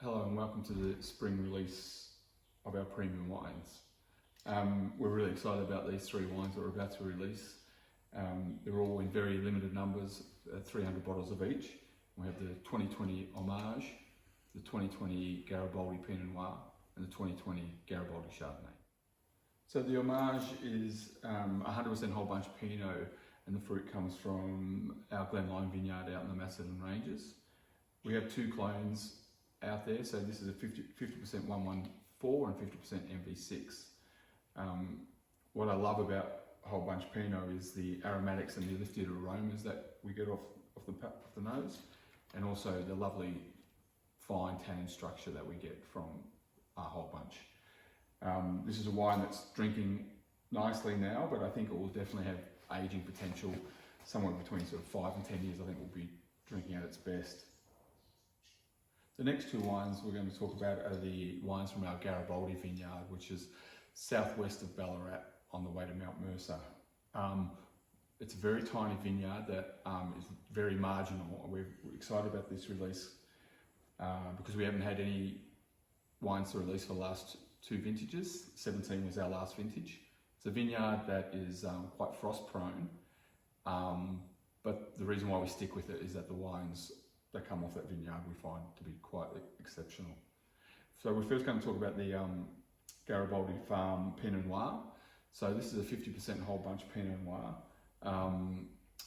Hello and welcome to the spring release of our premium wines. We're really excited about these three wines that we're about to release. They're all in very limited numbers, 300 bottles of each. We have the 2020 Hommage, the 2020 Garibaldi Pinot Noir and the 2020 Garibaldi Chardonnay. So the Hommage is 100% whole bunch Pinot, and the fruit comes from our Glen Lyon vineyard out in the Macedon ranges. We have two clones out there, so this is a 50% 114 and 50% MV6. What I love about whole bunch Pinot is the aromatics and the lifted aromas that we get off the nose, and also the lovely fine tannin structure that we get from our whole bunch. This is a wine that's drinking nicely now, but I think it will definitely have aging potential somewhere between sort of 5 and 10 years. I think we'll be drinking at its best. The next two wines we're going to talk about are the wines from our Garibaldi vineyard, which is southwest of Ballarat on the way to Mount Mercer. It's a very tiny vineyard that is very marginal. We're excited about this release because we haven't had any wines to release for the last two vintages. 17 was our last vintage. It's a vineyard that is quite frost prone, but the reason why we stick with it is that the wines that come off that vineyard we find to be quite exceptional. So we're first going to talk about the Garibaldi Farm Pinot Noir. So this is a 50% whole bunch Pinot Noir.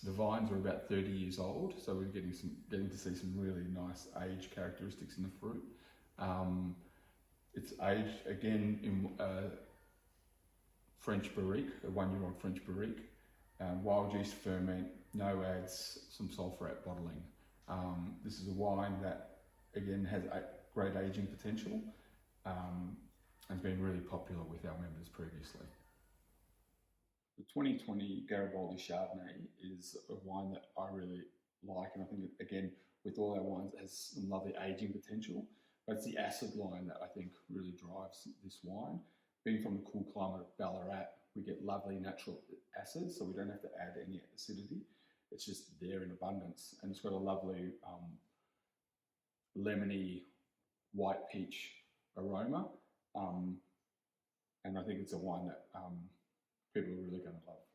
The vines are about 30 years old, so we're getting to see some really nice age characteristics in the fruit. It's aged again in French barrique, a 1-year-old French barrique, wild yeast ferment, no adds, some sulphur at bottling. This is a wine that again has a great aging potential and has been really popular with our members previously. The 2020 Garibaldi Chardonnay is a wine that I really like, and I think again with all our wines it has some lovely aging potential, but it's the acid line that I think really drives this wine. Being from the cool climate of Ballarat, we get lovely natural acids, so we don't have to add any acidity. It's just there in abundance, and it's got a lovely lemony white peach aroma, and I think it's a wine that people are really going to love.